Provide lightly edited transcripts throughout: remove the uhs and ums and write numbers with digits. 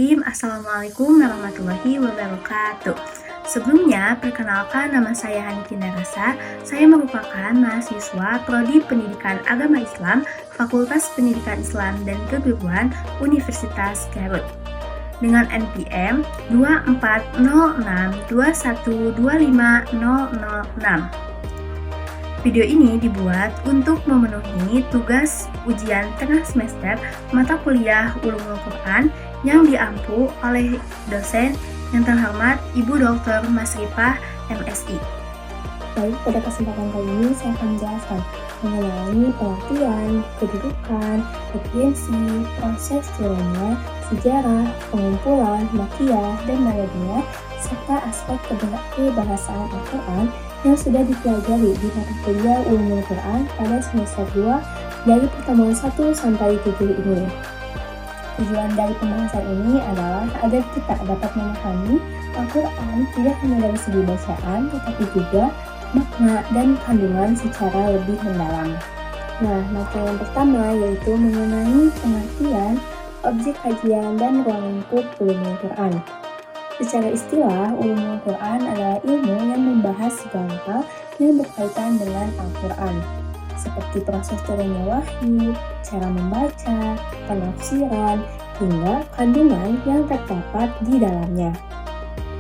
Bismillahirrahmanirrahim. Assalamualaikum warahmatullahi wabarakatuh. Sebelumnya, perkenalkan nama saya Haniki Narasa. Saya merupakan mahasiswa Prodi Pendidikan Agama Islam, Fakultas Pendidikan Islam dan Keguruan Universitas Garut. Dengan NPM 240621250006. Video ini dibuat untuk memenuhi tugas ujian tengah semester mata kuliah Ulumul Quran yang diampu oleh dosen yang terhormat Ibu Dr. Masrifah MSI. Baik, pada kesempatan kali ini saya akan menjelaskan mengenai pengertian, kedudukan, definisi, proses turunnya, sejarah, pengumpulan, makiyah, dan madadiyah, serta aspek kebahasaan Al-Quran yang sudah dipelajari di mata kuliah Ulumul Quran pada semester 2 dari pertemuan 1 sampai 7 ini. Tujuan dari pembahasan ini adalah agar kita dapat memahami Al-Quran tidak hanya dari segi bacaan, tetapi juga makna dan kandungan secara lebih mendalam. Nah, materi yang pertama yaitu mengenai pengertian, objek kajian, dan ruang lingkup Ulumul Quran. Secara istilah, Ulumul Quran adalah ilmu yang membahas segala hal yang berkaitan dengan Al-Quran, seperti proses turunnya wahyu, cara membaca, penafsiran, hingga kandungan yang terdapat di dalamnya.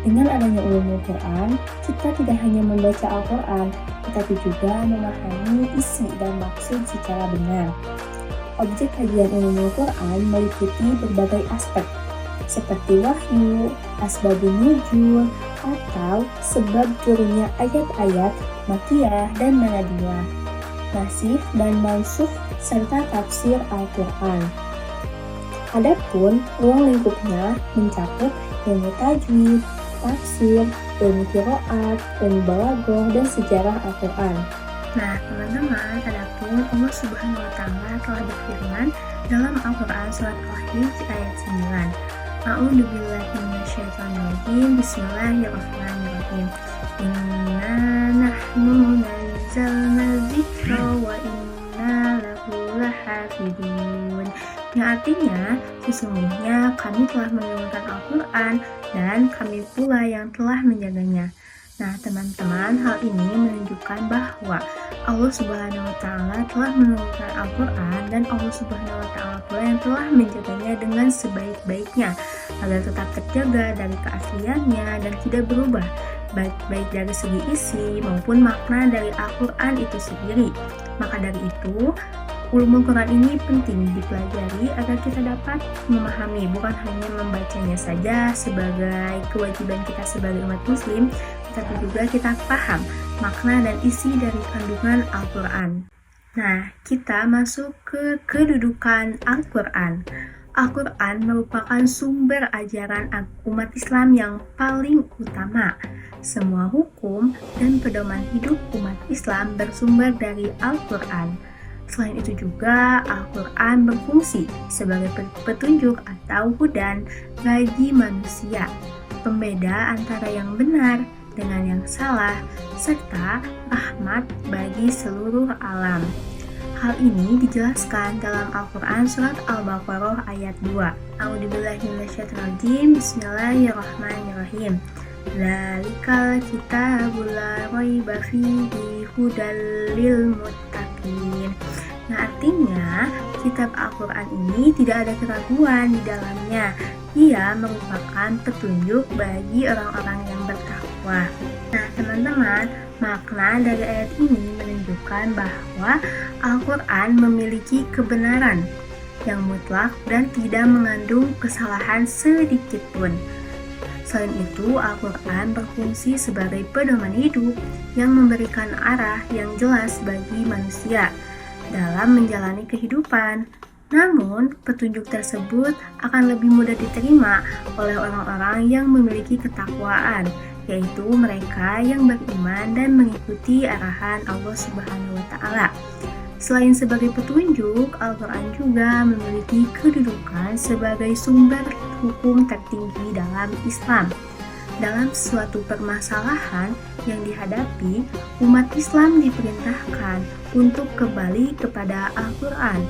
Dengan adanya Ulumul Quran, kita tidak hanya membaca Al-Quran, tetapi juga memahami isi dan maksud secara benar. Objek kajian Ulumul Quran meliputi berbagai aspek, seperti wahyu, asbabun nuzul, atau sebab turunnya ayat-ayat, makiyah, dan madadiyah, nasih dan mansukh, serta tafsir Al-Quran. Adapun ruang lingkupnya mencakup ilmu tajwid, tafsir, ilmu qiraat, ilmu balaghah, dan sejarah Al-Quran. Nah, teman-teman, adapun Allah Subhanahu wa Ta'ala telah berfirman dalam Al-Quran surat Al-Hijr ayat 9. A'udzu billahi minasyaitonir rajim. Bismillahirrahmanirrahim. Inna nahnu nazzalna dzikra wa inna lahu lahafidun. Yang artinya, sesungguhnya kami telah menurunkan Al-Quran dan kami pula yang telah menjaganya. Nah, teman-teman, hal ini menunjukkan bahwa Allah Subhanahu wa Ta'ala telah menurunkan Al-Quran dan Allah Subhanahu wa Ta'ala pula yang telah menjaganya dengan sebaik-baiknya agar tetap terjaga dari keasliannya dan tidak berubah, baik dari segi isi maupun makna dari Al-Quran itu sendiri. Maka dari itu, Ulumul Quran ini penting dipelajari agar kita dapat memahami, bukan hanya membacanya saja sebagai kewajiban kita sebagai umat muslim, tetapi juga kita paham makna dan isi dari kandungan Al-Quran. Nah, kita masuk ke kedudukan Al-Quran. Al-Quran merupakan sumber ajaran umat Islam yang paling utama. Semua hukum dan pedoman hidup umat Islam bersumber dari Al-Quran. Selain itu juga, Al-Quran berfungsi sebagai petunjuk atau hudan bagi manusia, pembeda antara yang benar dengan yang salah, serta rahmat bagi seluruh alam. Hal ini dijelaskan dalam Al-Quran surat Al-Baqarah ayat 2. A'udzubillahi minasyaitonirrajim. Bismillahirrahmanirrahim. Dzalikal kitabul la raiba fihi hudal lil muttaqin. Nah, artinya kitab Al-Quran ini tidak ada keraguan di dalamnya. Ia merupakan petunjuk bagi orang-orang yang bertakwa. Nah, teman-teman, makna dari ayat ini menunjukkan bahwa Al-Quran memiliki kebenaran yang mutlak dan tidak mengandung kesalahan sedikit pun. Selain itu, Al-Quran berfungsi sebagai pedoman hidup yang memberikan arah yang jelas bagi manusia dalam menjalani kehidupan. Namun, petunjuk tersebut akan lebih mudah diterima oleh orang-orang yang memiliki ketakwaan, yaitu mereka yang beriman dan mengikuti arahan Allah Subhanahu wa Ta'ala. Selain sebagai petunjuk, Al-Quran juga memiliki kedudukan sebagai sumber hukum tertinggi dalam Islam. Dalam suatu permasalahan yang dihadapi, umat Islam diperintahkan untuk kembali kepada Al-Quran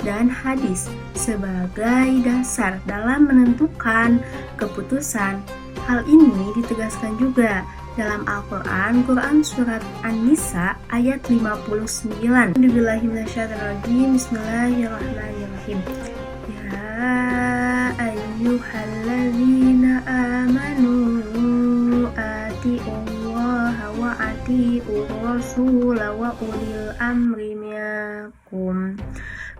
dan hadis sebagai dasar dalam menentukan keputusan. Hal ini ditegaskan juga dalam Al-Quran, Quran Surat An-Nisa ayat 59. Bismillahirrahmanirrahim. Ya ayyuhalladzina amanu ati'ullaha wa ati'ur rasula wa ulil amri minkum.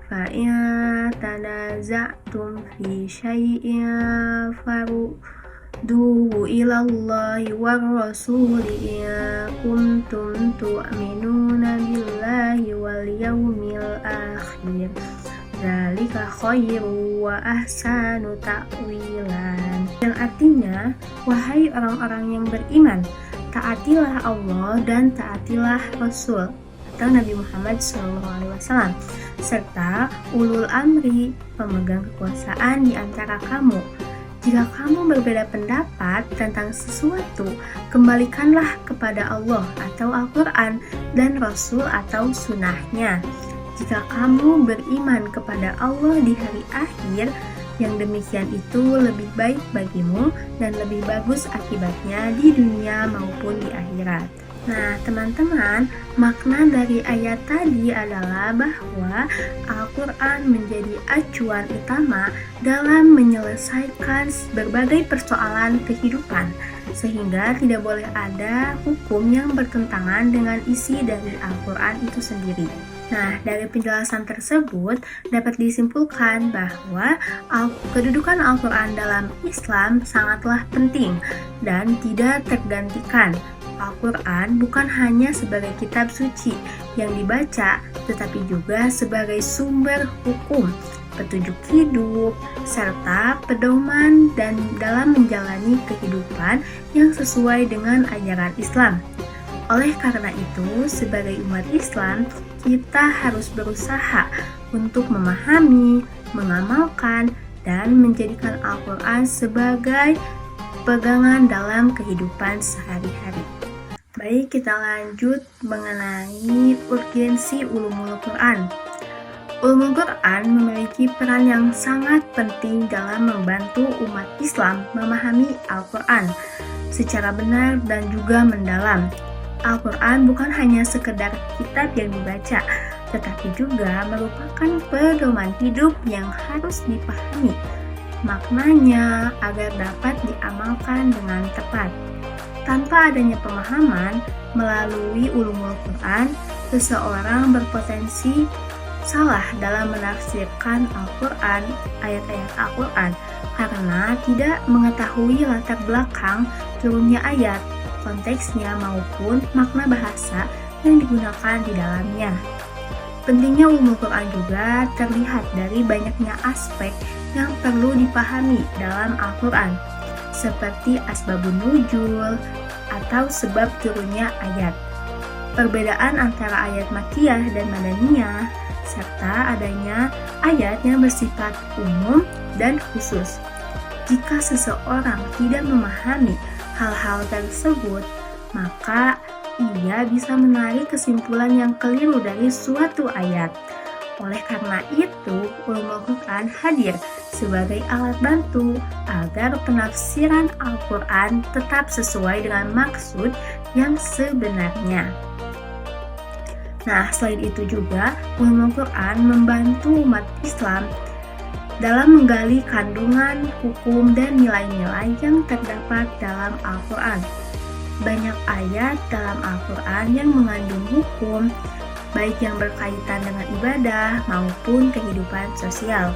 Fa'in tanaza'tum fi syai'in farudduhu ilallahi war rasuli in kuntum tu'minuna billahi wal yawmil akhir. Dzalika khairu wa ahsanu ta'wilan. Yang artinya, wahai orang-orang yang beriman, taatilah Allah dan taatilah Rasul atau Nabi Muhammad SAW, serta ulul amri, pemegang kekuasaan di antara kamu. Jika kamu berbeda pendapat tentang sesuatu, kembalikanlah kepada Allah atau Al-Quran dan Rasul atau sunnahnya. Jika kamu beriman kepada Allah di hari akhir, yang demikian itu lebih baik bagimu dan lebih bagus akibatnya di dunia maupun di akhirat. Nah, teman-teman, makna dari ayat tadi adalah bahwa Al-Quran menjadi acuan utama dalam menyelesaikan berbagai persoalan kehidupan, sehingga tidak boleh ada hukum yang bertentangan dengan isi dari Al-Quran itu sendiri. Nah, dari penjelasan tersebut dapat disimpulkan bahwa kedudukan Al-Quran dalam Islam sangatlah penting dan tidak tergantikan. Al-Quran bukan hanya sebagai kitab suci yang dibaca, tetapi juga sebagai sumber hukum, petunjuk hidup, serta pedoman dan dalam menjalani kehidupan yang sesuai dengan ajaran Islam. Oleh karena itu, sebagai umat Islam, kita harus berusaha untuk memahami, mengamalkan, dan menjadikan Al-Quran sebagai pegangan dalam kehidupan sehari-hari. Baik, kita lanjut mengenai urgensi ulumul Quran. Ulumul Quran memiliki peran yang sangat penting dalam membantu umat Islam memahami Al-Quran secara benar dan juga mendalam. Al-Quran bukan hanya sekedar kitab yang dibaca, tetapi juga merupakan pedoman hidup yang harus dipahami maknanya agar dapat diamalkan dengan tepat. Tanpa adanya pemahaman melalui ulumul Quran, seseorang berpotensi salah dalam menafsirkan Al-Quran, ayat-ayat Al-Quran, karena tidak mengetahui latar belakang turunnya ayat, konteksnya maupun makna bahasa yang digunakan di dalamnya. Pentingnya ulumul Quran juga terlihat dari banyaknya aspek yang perlu dipahami dalam Al-Quran, seperti asbabun nuzul atau sebab turunnya ayat, perbedaan antara ayat Makkiyah dan Madaniyah, serta adanya ayat yang bersifat umum dan khusus. Jika seseorang tidak memahami hal-hal tersebut, maka ia bisa menarik kesimpulan yang keliru dari suatu ayat. Oleh karena itu, ulumul Quran hadir sebagai alat bantu agar penafsiran Al-Quran tetap sesuai dengan maksud yang sebenarnya. Nah, selain itu juga, ulumul Quran membantu umat Islam dalam menggali kandungan, hukum, dan nilai-nilai yang terdapat dalam Al-Quran. Banyak ayat dalam Al-Quran yang mengandung hukum, baik yang berkaitan dengan ibadah maupun kehidupan sosial.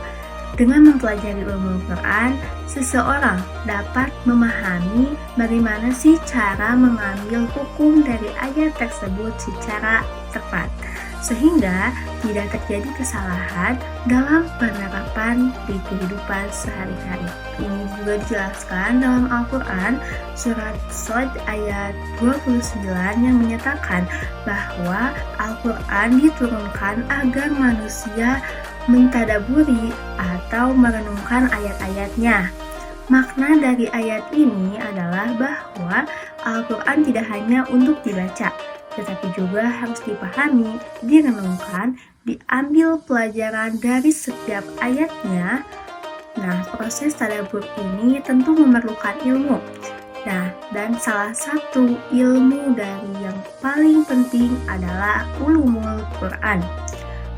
Dengan mempelajari ulumul Quran, seseorang dapat memahami bagaimana sih cara mengambil hukum dari ayat tersebut secara tepat, sehingga tidak terjadi kesalahan dalam penerapan di kehidupan sehari-hari. Ini juga dijelaskan dalam Al-Quran surat Shad ayat 29 yang menyatakan bahwa Al-Quran diturunkan agar manusia mentadaburi atau merenungkan ayat-ayatnya. Makna dari ayat ini adalah bahwa Al-Quran tidak hanya untuk dibaca, tetapi juga harus dipahami, direnungkan, diambil pelajaran dari setiap ayatnya. Nah, proses tadabbur ini tentu memerlukan ilmu. Nah, dan salah satu ilmu dari yang paling penting adalah ulumul Quran.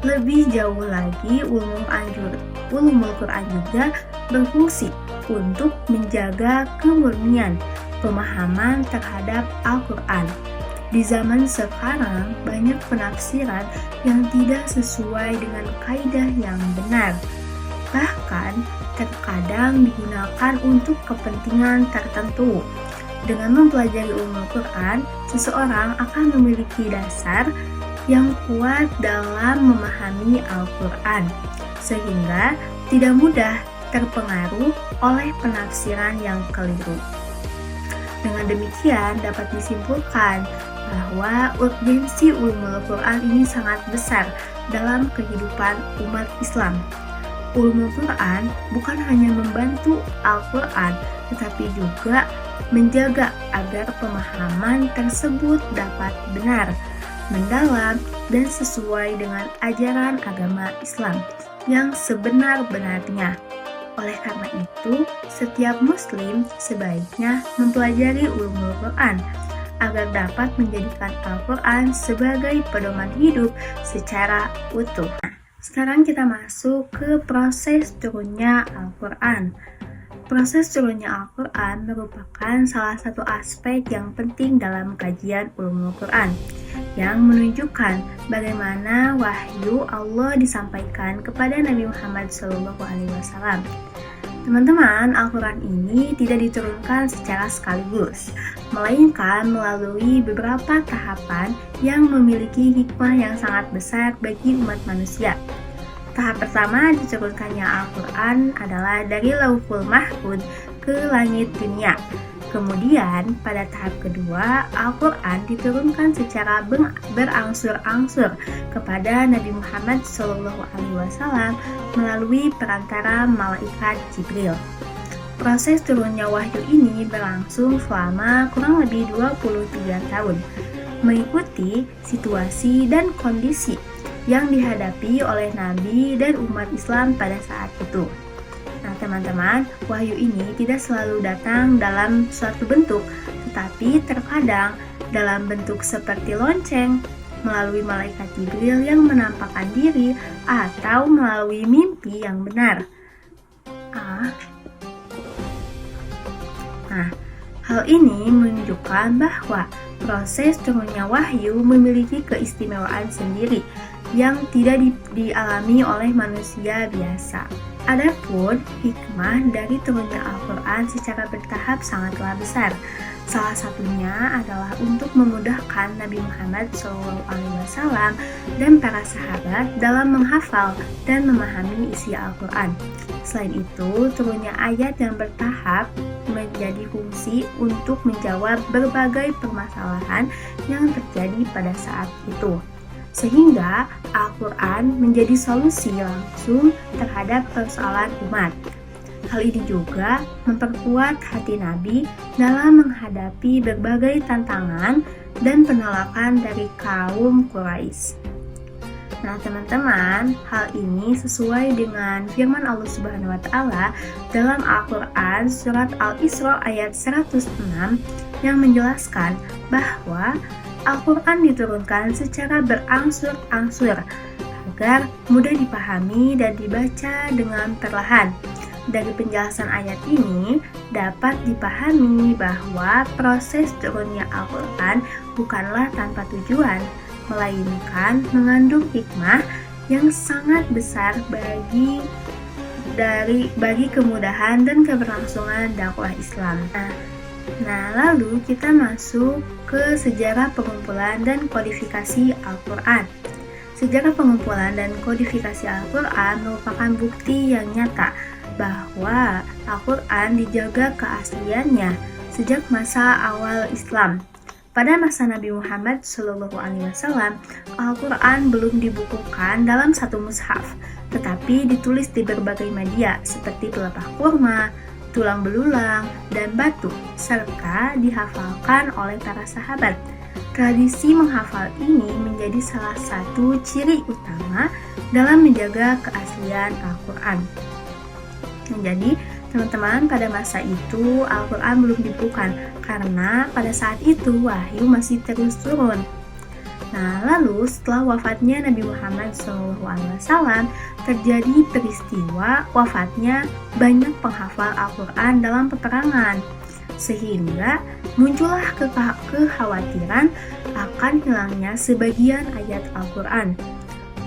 Lebih jauh lagi, ulumul Quran juga berfungsi untuk menjaga kemurnian pemahaman terhadap Al-Quran. Di zaman sekarang, banyak penafsiran yang tidak sesuai dengan kaidah yang benar. Bahkan, terkadang digunakan untuk kepentingan tertentu. Dengan mempelajari ulumul Quran, seseorang akan memiliki dasar yang kuat dalam memahami Al-Quran, sehingga tidak mudah terpengaruh oleh penafsiran yang keliru. Dengan demikian dapat disimpulkan bahwa urgensi ulumul Quran ini sangat besar dalam kehidupan umat Islam. Ulumul Quran bukan hanya membantu Al-Quran, tetapi juga menjaga agar pemahaman tersebut dapat benar, mendalam, dan sesuai dengan ajaran agama Islam yang sebenar-benarnya. Oleh karena itu, setiap muslim sebaiknya mempelajari ulumul Quran agar dapat menjadikan Al-Quran sebagai pedoman hidup secara utuh. Sekarang kita masuk ke proses turunnya Al-Quran. Proses turunnya Al-Quran merupakan salah satu aspek yang penting dalam kajian ulumul Quran, yang menunjukkan bagaimana wahyu Allah disampaikan kepada Nabi Muhammad SAW. Teman-teman, Al-Quran ini tidak diturunkan secara sekaligus, melainkan melalui beberapa tahapan yang memiliki hikmah yang sangat besar bagi umat manusia. Tahap pertama diturunkannya Al-Quran adalah dari Lauhul Mahfuz ke langit dunia. Kemudian, pada tahap kedua, Al-Quran diturunkan secara berangsur-angsur kepada Nabi Muhammad SAW melalui perantara malaikat Jibril. Proses turunnya wahyu ini berlangsung selama kurang lebih 23 tahun, mengikuti situasi dan kondisi yang dihadapi oleh Nabi dan umat Islam pada saat itu. Nah, teman-teman, wahyu ini tidak selalu datang dalam suatu bentuk, tetapi terkadang dalam bentuk seperti lonceng, melalui malaikat Jibril yang menampakkan diri, atau melalui mimpi yang benar. Nah, hal ini menunjukkan bahwa proses turunnya wahyu memiliki keistimewaan sendiri yang tidak dialami oleh manusia biasa. Adapun hikmah dari turunnya Al-Quran secara bertahap sangatlah besar. Salah satunya adalah untuk memudahkan Nabi Muhammad SAW dan para sahabat dalam menghafal dan memahami isi Al-Quran. Selain itu, turunnya ayat yang bertahap menjadi fungsi untuk menjawab berbagai permasalahan yang terjadi pada saat itu, sehingga Al-Quran menjadi solusi langsung terhadap persoalan umat. Hal ini juga memperkuat hati Nabi dalam menghadapi berbagai tantangan dan penolakan dari kaum Quraisy. Nah, teman-teman, hal ini sesuai dengan firman Allah Subhanahu wa taala dalam Al-Qur'an surat Al-Isra ayat 106 yang menjelaskan bahwa Al-Qur'an diturunkan secara berangsur-angsur agar mudah dipahami dan dibaca dengan perlahan. Dari penjelasan ayat ini dapat dipahami bahwa proses turunnya Al-Qur'an bukanlah tanpa tujuan, melainkan mengandung hikmah yang sangat besar bagi kemudahan dan keberlangsungan dakwah Islam. Nah, lalu kita masuk ke sejarah pengumpulan dan kodifikasi Al-Quran. Sejarah pengumpulan dan kodifikasi Al-Quran merupakan bukti yang nyata bahwa Al-Quran dijaga keasliannya sejak masa awal Islam. Pada masa Nabi Muhammad SAW, Al-Quran belum dibukukan dalam satu mushaf, tetapi ditulis di berbagai media seperti pelepah kurma, tulang belulang, dan batu, serta dihafalkan oleh para sahabat. Tradisi menghafal ini menjadi salah satu ciri utama dalam menjaga keaslian Al-Quran. Jadi, teman-teman, pada masa itu Al-Quran belum dibukukan karena pada saat itu wahyu masih terus turun. Nah, lalu setelah wafatnya Nabi Muhammad SAW, terjadi peristiwa wafatnya banyak penghafal Al-Quran dalam peperangan, sehingga muncullah kekhawatiran akan hilangnya sebagian ayat Al-Quran.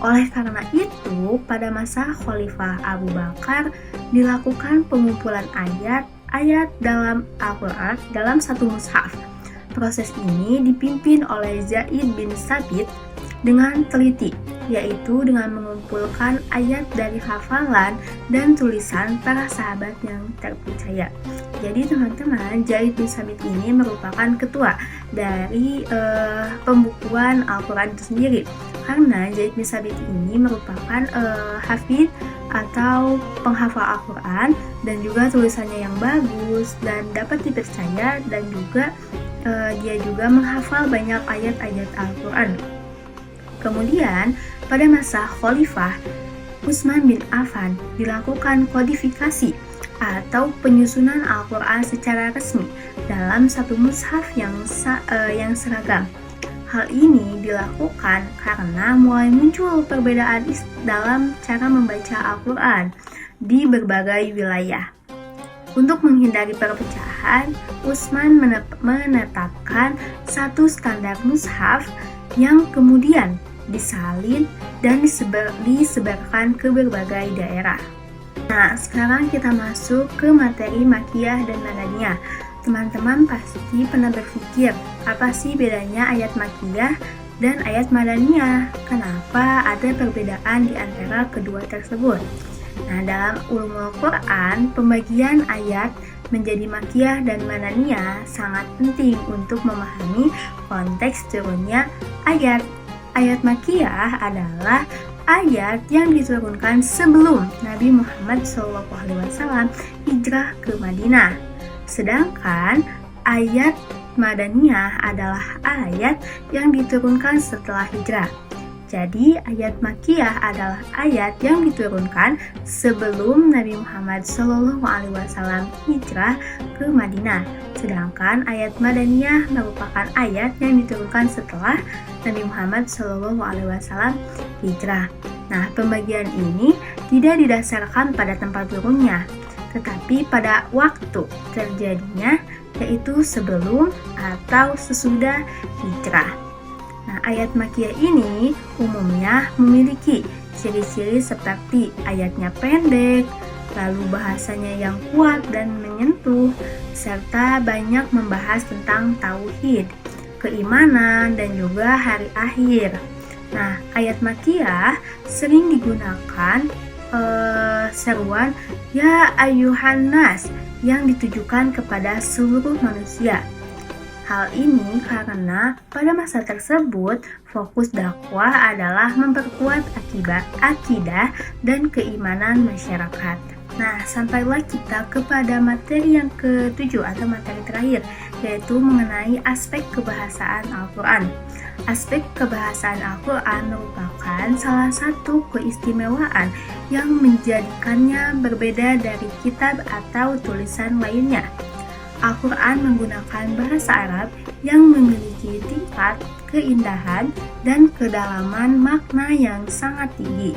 Oleh karena itu, pada masa Khalifah Abu Bakar dilakukan pengumpulan ayat-ayat dalam Al-Quran dalam satu mushaf. Proses ini dipimpin oleh Zaid bin Sabit dengan teliti, yaitu dengan mengumpulkan ayat dari hafalan dan tulisan para sahabat yang terpercaya. Jadi teman-teman, Zaid bin Sabit ini merupakan ketua dari pembukuan Al-Quran itu sendiri, karena Zaid bin Sabit ini merupakan hafid atau penghafal Al-Quran dan juga tulisannya yang bagus dan dapat dipercaya, dan juga dia juga menghafal banyak ayat-ayat Al-Quran. Kemudian pada masa Khalifah Utsman bin Affan dilakukan kodifikasi atau penyusunan Al-Quran secara resmi dalam satu mushaf yang seragam. Hal ini dilakukan karena mulai muncul perbedaan dalam cara membaca Al-Quran di berbagai wilayah. Untuk menghindari perpecahan, Utsman menetapkan satu standar mushaf yang kemudian disalin dan disebarkan ke berbagai daerah. Nah, sekarang kita masuk ke materi Makkiyah dan Madaniyah. Teman-teman pasti pernah berpikir, apa sih bedanya ayat Makkiyah dan ayat Madaniyah? Kenapa ada perbedaan di antara kedua tersebut? Nah, dalam ulumul Quran, pembagian ayat menjadi Makkiyah dan Madaniyah sangat penting untuk memahami konteks turunnya ayat. Ayat Makkiyah adalah ayat yang diturunkan sebelum Nabi Muhammad SAW hijrah ke Madinah. Sedangkan ayat Madaniyah adalah ayat yang diturunkan setelah hijrah. Jadi ayat Makkiyah adalah ayat yang diturunkan sebelum Nabi Muhammad SAW hijrah ke Madinah. Sedangkan ayat Madaniyah merupakan ayat yang diturunkan setelah Nabi Muhammad SAW hijrah. Nah, pembagian ini tidak didasarkan pada tempat turunnya, tetapi pada waktu terjadinya, yaitu sebelum atau sesudah hijrah. Nah, ayat Makkiyah ini umumnya memiliki ciri-ciri seperti ayatnya pendek, lalu bahasanya yang kuat dan menyentuh, serta banyak membahas tentang tauhid, keimanan, dan juga hari akhir. Nah, ayat Makkiyah sering digunakan seruan Ya Ayyuhan Nas yang ditujukan kepada seluruh manusia. Hal ini karena pada masa tersebut fokus dakwah adalah memperkuat akidah dan keimanan masyarakat. Nah, sampailah kita kepada materi yang ke-7 atau materi terakhir, yaitu mengenai aspek kebahasaan Al-Quran. Aspek kebahasaan Al-Quran merupakan salah satu keistimewaan yang menjadikannya berbeda dari kitab atau tulisan lainnya. Al-Quran menggunakan bahasa Arab yang memiliki tingkat keindahan dan kedalaman makna yang sangat tinggi.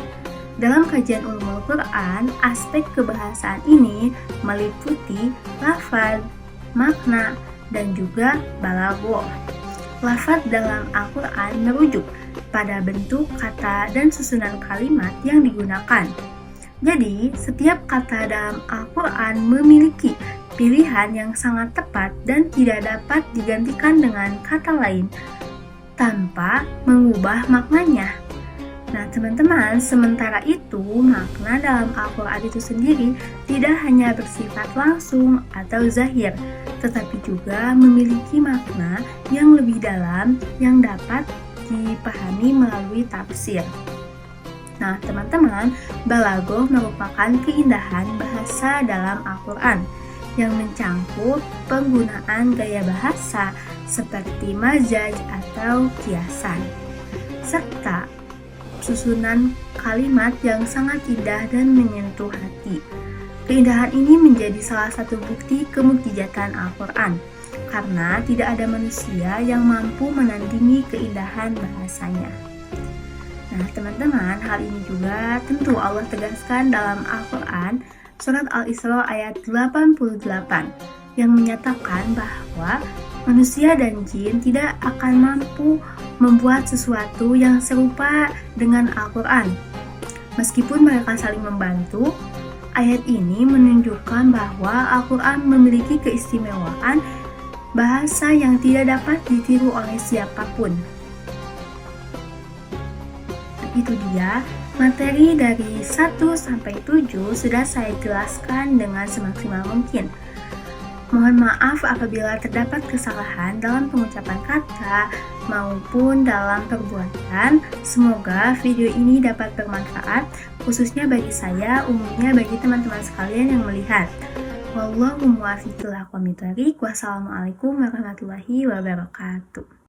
Dalam kajian ulumul Quran, aspek kebahasaan ini meliputi lafaz, makna, dan juga balaghah. Lafaz dalam Al-Quran merujuk pada bentuk kata dan susunan kalimat yang digunakan. Jadi, setiap kata dalam Al-Quran memiliki pilihan yang sangat tepat dan tidak dapat digantikan dengan kata lain tanpa mengubah maknanya. Nah, teman-teman, sementara itu makna dalam Al-Quran itu sendiri tidak hanya bersifat langsung atau zahir, tetapi juga memiliki makna yang lebih dalam yang dapat dipahami melalui tafsir. Nah, teman-teman, balaghah merupakan keindahan bahasa dalam Al-Quran yang mencangkup penggunaan gaya bahasa seperti majaz atau kiasan, serta susunan kalimat yang sangat indah dan menyentuh hati. Keindahan ini menjadi salah satu bukti kemukjizatan Al-Quran, karena tidak ada manusia yang mampu menandingi keindahan bahasanya. Nah teman-teman, hal ini juga tentu Allah tegaskan dalam Al-Quran surat Al-Isra ayat 88 yang menyatakan bahwa manusia dan jin tidak akan mampu membuat sesuatu yang serupa dengan Al-Quran. Meskipun mereka saling membantu, ayat ini menunjukkan bahwa Al-Quran memiliki keistimewaan bahasa yang tidak dapat ditiru oleh siapapun. Itu dia materi dari 1 sampai 7 sudah saya jelaskan dengan semaksimal mungkin. Mohon maaf apabila terdapat kesalahan dalam pengucapan kata maupun dalam perbuatan. Semoga video ini dapat bermanfaat, khususnya bagi saya, umumnya bagi teman-teman sekalian yang melihat. Wallahu muwaffiq ila aqwamit thoriq. Wassalamualaikum warahmatullahi wabarakatuh.